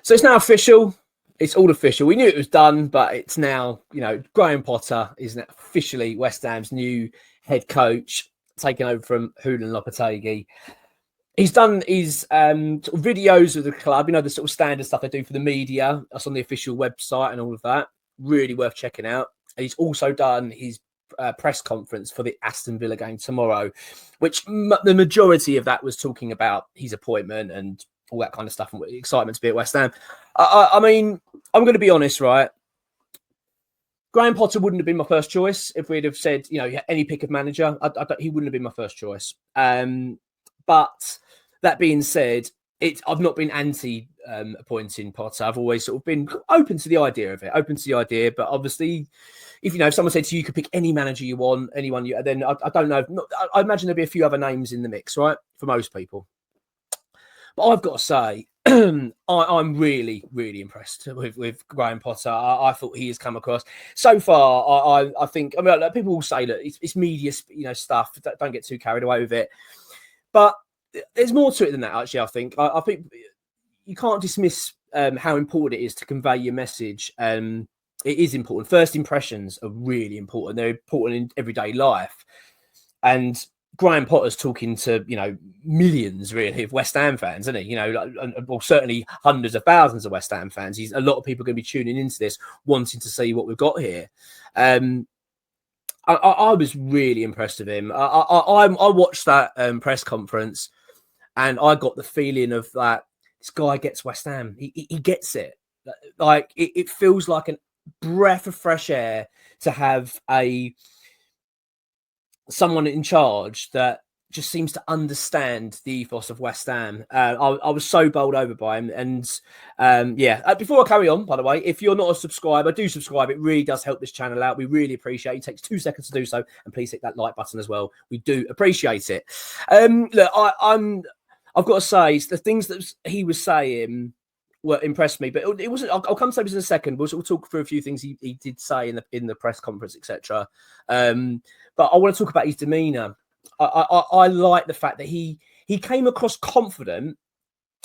So it's now official. It's all official. We knew it was done, but it's now, Graham Potter is now officially West Ham's new head coach, taken over from Julen Lopetegui. He's done his sort of videos of the club, the sort of standard stuff they do for the media. That's on the official website and all of that. Really worth checking out. And he's also done his press conference for the Aston Villa game tomorrow, which the majority of that was talking about his appointment and all that kind of stuff and excitement to be at West Ham. I mean, I'm going to be honest, right? Graham Potter wouldn't have been my first choice if we'd have said, any pick of manager. He wouldn't have been my first choice. But that being said, I've not been anti-appointing Potter. I've always sort of been open to the idea of it, But obviously, if someone said to you could pick any manager you want, then I don't know. I imagine there'd be a few other names in the mix, right? For most people. But I've got to say, I'm really, really impressed with Graham Potter. I thought he has come across so far. I think, people will say that it's media, stuff. Don't get too carried away with it. But there's more to it than that, actually, I think. I think you can't dismiss how important it is to convey your message. It is important. First impressions are really important. They're important in everyday life. And Graham Potter's talking to, millions, really, of West Ham fans, isn't he? Well, certainly hundreds of thousands of West Ham fans. A lot of people are going to be tuning into this, wanting to see what we've got here. I was really impressed with him. I watched that press conference, and I got the feeling of that this guy gets West Ham. He gets it. Like it feels like a breath of fresh air to have someone in charge that just seems to understand the ethos of West Ham. I was so bowled over by him. And before I carry on, by the way, if you're not a subscriber, do subscribe. It really does help this channel out. We really appreciate it. It takes 2 seconds to do so. And please hit that like button as well. We do appreciate it. Look, I've got to say, the things that he was saying impressed me, but it wasn't. I'll come to this in a second. We'll talk through a few things he did say in the press conference, etc. But I want to talk about his demeanour. I like the fact that he came across confident.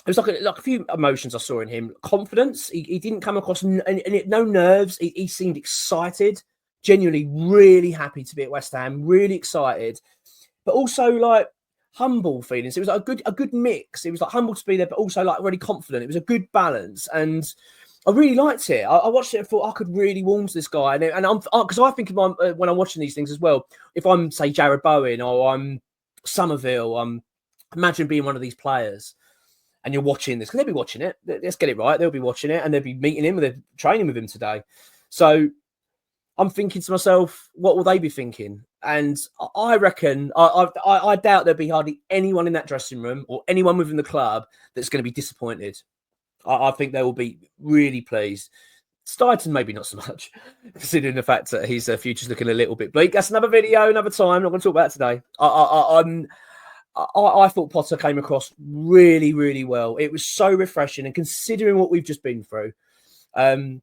It was like a few emotions I saw in him. Confidence. He didn't come across no nerves. He seemed excited, genuinely really happy to be at West Ham, really excited, but also like humble feelings. It was like a good mix. It was like humble to be there, but also like really confident. It was a good balance, and I really liked it. I watched it and thought I could really warm to this guy. And I'm because I think when I'm watching these things as well, if I'm, say, Jared Bowen or I'm Somerville, imagine being one of these players and you're watching this, because they'll be watching it. Let's get it right. They'll be watching it and they'll be meeting him, they're training with him today. So I'm thinking to myself, what will they be thinking? And I reckon, I doubt there'll be hardly anyone in that dressing room or anyone within the club that's going to be disappointed. I think they will be really pleased. Steidton, maybe not so much, considering the fact that his future's looking a little bit bleak. That's another video, another time. I'm not going to talk about it today. I thought Potter came across really, really well. It was so refreshing, and considering what we've just been through, and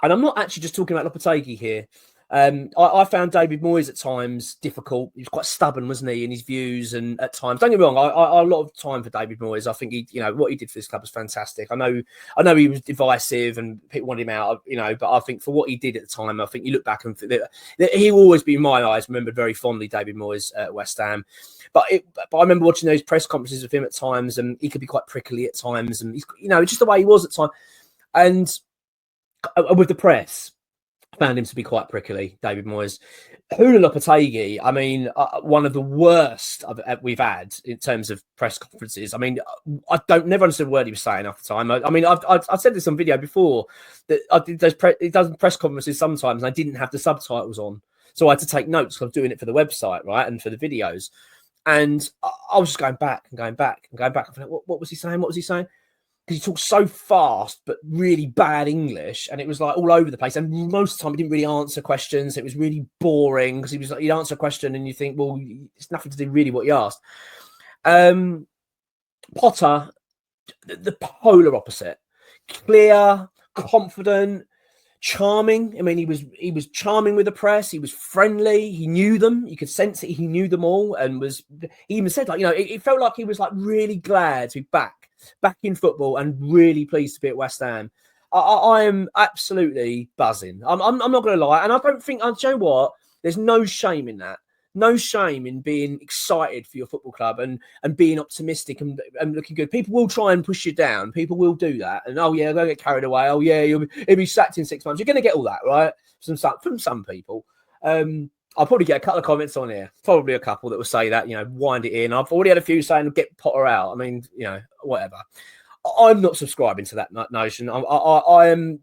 I'm not actually just talking about Lopetegui here. I found David Moyes at times difficult. He was quite stubborn, wasn't he, in his views? And at times, don't get me wrong, I a lot of time for David Moyes. I think what he did for this club was fantastic. I know he was divisive and people wanted him out, but I think for what he did at the time, I think you look back and that he will always be, in my eyes, remembered very fondly, David Moyes at West Ham. But I remember watching those press conferences with him at times, and he could be quite prickly at times, and he's just the way he was at times. And with the press, found him to be quite prickly, David Moyes. Julen Lopetegui, I mean, one of the worst we've had in terms of press conferences. I mean, I never understood a word he was saying half the time. I've said this on video before, that I did he does press conferences sometimes and I didn't have the subtitles on. So I had to take notes because I'm doing it for the website, right, and for the videos. And I was just going back and going back and going back. I thought, what was he saying? What was he saying? Because he talked so fast, but really bad English, and it was like all over the place. And most of the time, he didn't really answer questions. It was really boring because he was like, he'd answer a question, and you think, well, it's nothing to do really what you asked. Potter, the polar opposite: clear, confident, charming. I mean, he was charming with the press. He was friendly. He knew them. You could sense it. He knew them all, and he even said, like, it felt like he was like really glad to be back back in football and really pleased to be at West Ham. I am absolutely buzzing. I'm not going to lie. And I don't think, do you know what? There's no shame in that. No shame in being excited for your football club and being optimistic and looking good. People will try and push you down. People will do that. And, oh, yeah, they'll get carried away. Oh, yeah, he'll be sacked in 6 months. You're going to get all that, right? From some people. I'll probably get a couple of comments on here. Probably a couple that will say that, wind it in. I've already had a few saying, get Potter out. I mean, whatever. I'm not subscribing to that notion. I am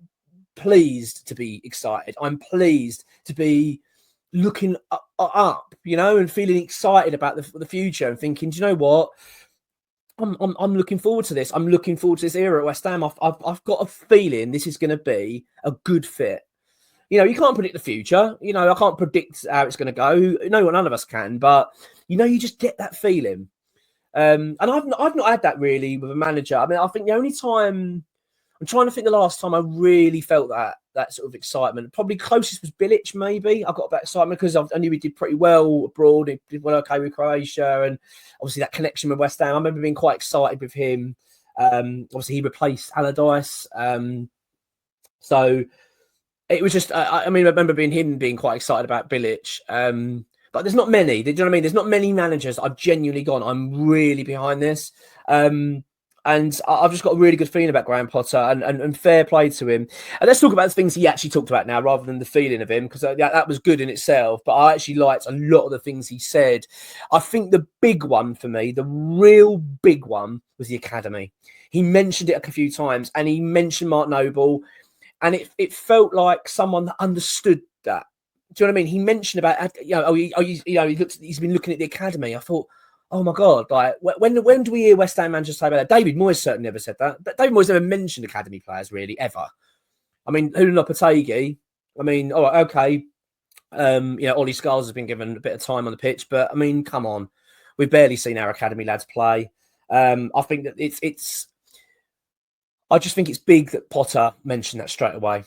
pleased to be excited. I'm pleased to be looking up, and feeling excited about the future and thinking, do you know what? I'm looking forward to this. I'm looking forward to this era at West Ham. I've got a feeling this is going to be a good fit. You can't predict the future. I can't predict how it's going to go. No, none of us can. But you just get that feeling. And I've not had that really with a manager. I mean, I think the only time I'm trying to think the last time I really felt that sort of excitement, probably closest was Bilic. Maybe I got that excitement because I knew he did pretty well abroad. He did well okay with Croatia, and obviously that connection with West Ham. I remember being quite excited with him. Obviously he replaced Allardyce, so it was just. I remember being quite excited about Bilic. But there's not many. Do you know what I mean? There's not many managers I've genuinely gone, I'm really behind this. And I've just got a really good feeling about Graham Potter and fair play to him. And let's talk about the things he actually talked about now rather than the feeling of him, because that was good in itself. But I actually liked a lot of the things he said. I think the big one for me, the real big one, was the academy. He mentioned it a few times, and he mentioned Mark Noble, and it felt like someone that understood that. Do you know what I mean? He mentioned about, he's been looking at the academy. I thought, oh my God, like when do we hear West Ham managers say about that? David Moyes certainly never said that. But David Moyes never mentioned academy players really ever. I mean, Julen Lopetegui. I mean, all right, okay. Ollie Scholes has been given a bit of time on the pitch, but I mean, come on, we've barely seen our academy lads play. I think that it's. I just think it's big that Potter mentioned that straight away.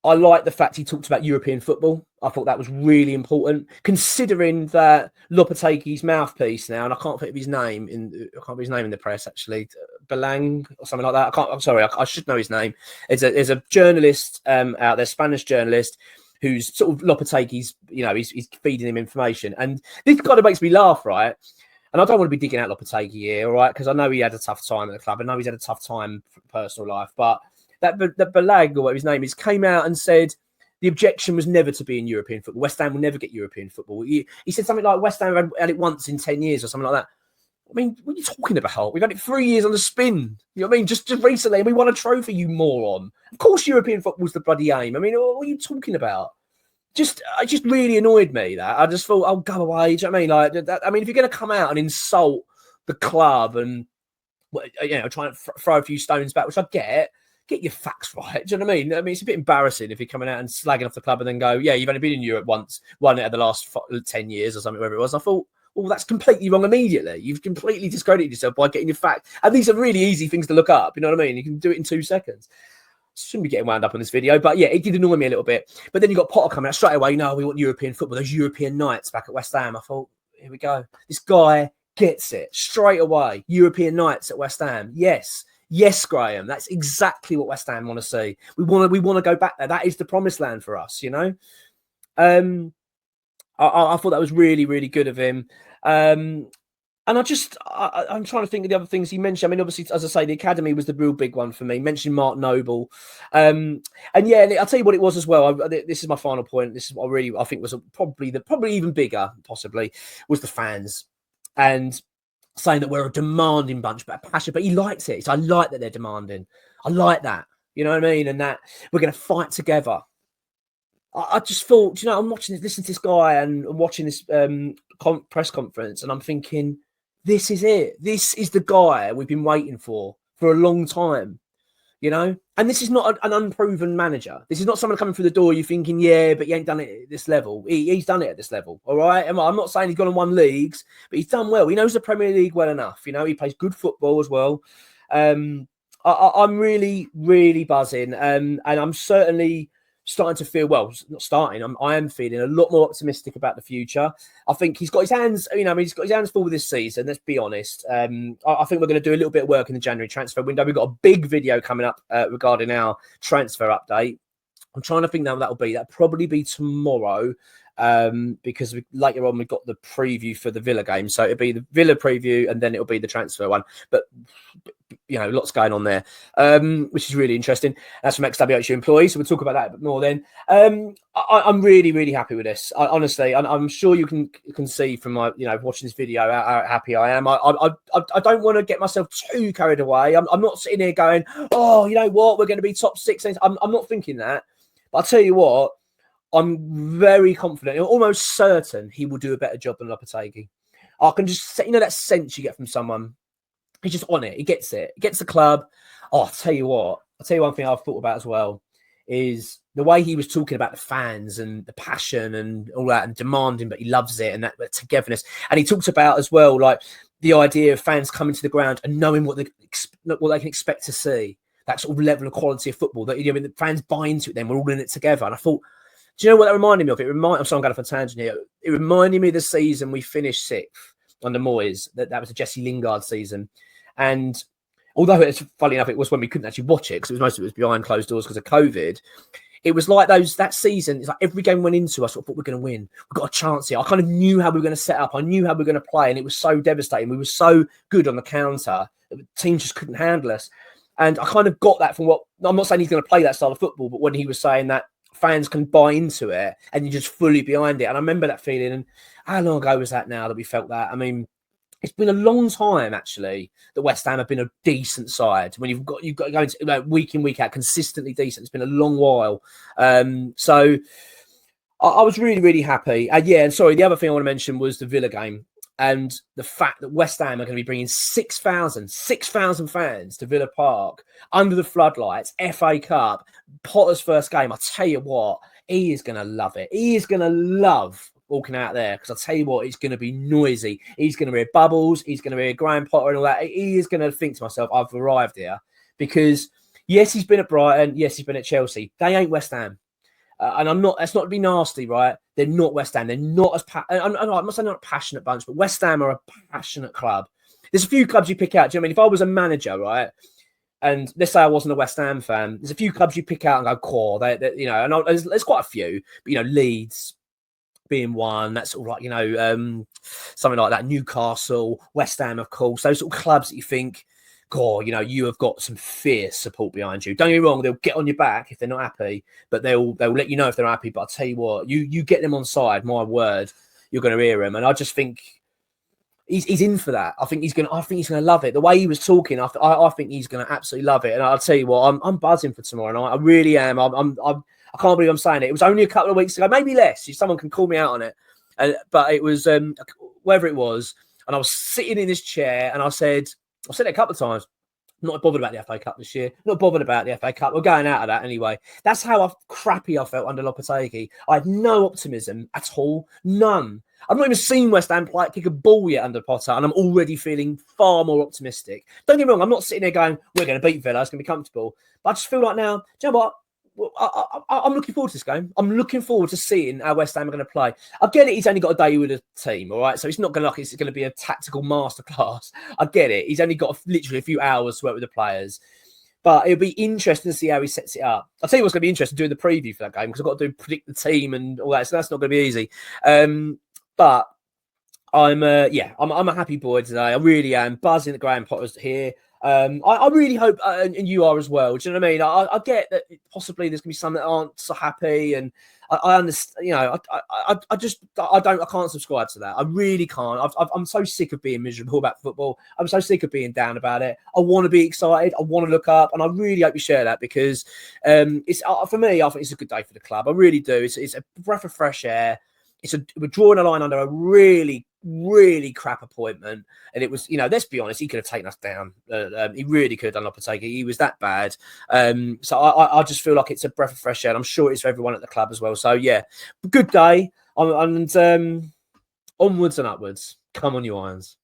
I like the fact he talked about European football. I thought that was really important, considering that Lopetegui's mouthpiece now, and I can't think of his name in the press actually, Belang or something like that. I'm sorry, I should know his name. There's a journalist out there, Spanish journalist, who's sort of Lopetegui's. He's feeding him information, and this kind of makes me laugh, right? And I don't want to be digging out Lopetegui here, all right? Because I know he had a tough time at the club. I know he's had a tough time for personal life, but. That Belag, or whatever his name is, came out and said the objection was never to be in European football. West Ham will never get European football. He said something like West Ham had it once in 10 years or something like that. I mean, what are you talking about? We've had it 3 years on the spin. You know what I mean? Just recently, and we won a trophy, you moron. Of course, European football's the bloody aim. I mean, what are you talking about? It just really annoyed me that. I just thought, oh, go away. Do you know what I mean? Like, that, I mean, if you're going to come out and insult the club and, try and throw a few stones back, which I get your facts right. Do you know what I mean? I mean, it's a bit embarrassing if you're coming out and slagging off the club and then go, yeah, you've only been in Europe once, won it at the last 10 years or something, whatever it was. I thought, well, that's completely wrong immediately. You've completely discredited yourself by getting your facts. And these are really easy things to look up. You know what I mean? You can do it in 2 seconds. Shouldn't be getting wound up on this video. But yeah, it did annoy me a little bit. But then you got Potter coming out straight away. No, we want European football. Those European nights back at West Ham. I thought, here we go. This guy gets it straight away. European nights at West Ham. Yes, Graham, that's exactly what West Ham want to see. We want to go back there. That is the promised land for us, I thought that was really, really good of him. And I'm trying to think of the other things he mentioned. I mean, obviously, as I say, the academy was the real big one for me. Mentioned Mark Noble. And yeah, I'll tell you what it was as well. This is my final point. This is what I think was probably even bigger, possibly, was the fans. And saying that we're a demanding bunch, but passionate. But he likes it. So I like that they're demanding. I like that. You know what I mean? And that we're going to fight together. I just thought, I'm listening to this guy and watching this press conference, and I'm thinking, this is it. This is the guy we've been waiting for a long time. And this is not an unproven manager. This is not someone coming through the door. You're thinking, yeah, but he ain't done it at this level. He's done it at this level. All right. I'm not saying he's gone and won leagues, but he's done well. He knows the Premier League well enough. He plays good football as well. I'm really, really buzzing. And I'm certainly starting to feel, well, not starting, I am feeling a lot more optimistic about the future. I think he's got his hands, he's got his hands full with this season, let's be honest. I think we're going to do a little bit of work in the January transfer window. We've got a big video coming up regarding our transfer update. I'm trying to think now what that'll be. That'll probably be tomorrow, because later on we've got the preview for the Villa game. So it'll be the Villa preview and then it'll be the transfer one. But lots going on there, which is really interesting. That's from XWHU employees, so we'll talk about that a bit more then. I'm really, really happy with this. Honestly, I'm sure you can see from my, watching this video how happy I am. I don't want to get myself too carried away. I'm not sitting here going, oh, you know what, we're going to be top 6. I'm not thinking that. But I'll tell you what, I'm very confident, almost certain he will do a better job than Lopetegui. I can just, that sense you get from someone. He's just on it. He gets it. He gets the club. Oh, I'll tell you one thing I've thought about as well is the way he was talking about the fans and the passion and all that and demanding, but he loves it and that togetherness. And he talked about as well, like the idea of fans coming to the ground and knowing what they can expect to see. That sort of level of quality of football that the fans buy into it. Then we're all in it together. And I thought, do you know what that reminded me of? I'm sorry, I'm going off a tangent here. It reminded me of the season we finished 6th under Moyes. That was a Jesse Lingard season. And although it's funny enough, it was when we couldn't actually watch it because most of it was behind closed doors because of COVID. It was like that season. It's like every game went into us. I thought we're going to win. We've got a chance here. I kind of knew how we were going to set up. I knew how we were going to play, and it was so devastating. We were so good on the counter. The team just couldn't handle us. And I kind of got that from I'm not saying he's going to play that style of football, but when he was saying that fans can buy into it and you're just fully behind it. And I remember that feeling. And how long ago was that now that we felt that? I mean, it's been a long time actually that West Ham have been a decent side. When you've got going to week in, week out, consistently decent. It's been a long while. So I was really, really happy. And sorry, the other thing I want to mention was the Villa game. And the fact that West Ham are going to be bringing 6,000 fans to Villa Park under the floodlights, FA Cup, Potter's first game. I tell you what, he is going to love it. He is going to love walking out there because I tell you what, it's going to be noisy. He's going to hear Bubbles. He's going to hear Graham Potter and all that. He is going to think to myself, I've arrived here because yes, he's been at Brighton. Yes, he's been at Chelsea. They ain't West Ham. And that's not to be nasty, right? They're not West Ham. They're not as I'm not saying they're not a passionate bunch, but West Ham are a passionate club. There's a few clubs you pick out. Do you know what I mean? If I was a manager, right, and let's say I wasn't a West Ham fan, there's a few clubs you pick out and go, core. And there's quite a few, but Leeds being one. That's sort of like something like that. Newcastle, West Ham, of course. Those sort of clubs that you think, God, you have got some fierce support behind you. Don't get me wrong; they'll get on your back if they're not happy, but they'll let you know if they're happy. But I'll tell you what, you get them on side, my word, you're going to hear him. And I just think he's in for that. I think he's going to love it. The way he was talking, I think he's going to absolutely love it. And I'll tell you what, I'm buzzing for tomorrow night. I really am. I can't believe I'm saying it. It was only a couple of weeks ago, maybe less. Someone can call me out on it, but it was wherever it was. And I was sitting in this chair, and I've said it a couple of times. I'm not bothered about the FA Cup this year. Not bothered about the FA Cup. We're going out of that anyway. That's how crappy I felt under Lopetegui. I had no optimism at all. None. I've not even seen West Ham kick a ball yet under Potter, and I'm already feeling far more optimistic. Don't get me wrong. I'm not sitting there going, we're going to beat Villa. It's going to be comfortable. But I just feel like now, do you know what? I'm looking forward to this game. I'm looking forward to seeing how West Ham are going to play. I get it. He's only got a day with a team, all right? So it's not going to it's going to be a tactical masterclass. I get it. He's only got literally a few hours to work with the players. But it'll be interesting to see how he sets it up. I'll tell you what's going to be interesting, doing the preview for that game, because I've got to predict the team and all that. So that's not going to be easy. But I'm a happy boy today. I really am buzzing that Graham Potter's here. I really hope, and you are as well. Do you know what I mean? I get that possibly there's going to be some that aren't so happy, and I understand. I can't subscribe to that. I really can't. I'm so sick of being miserable about football. I'm so sick of being down about it. I want to be excited. I want to look up, and I really hope you share that because it's for me. I think it's a good day for the club. I really do. It's a breath of fresh air. We're drawing a line under a really, really crap appointment. And it was, let's be honest, he could have taken us down. He really could have done Lopetegui. He was that bad. So I just feel like it's a breath of fresh air. And I'm sure it's for everyone at the club as well. So, yeah, good day. And onwards and upwards. Come on, you Irons.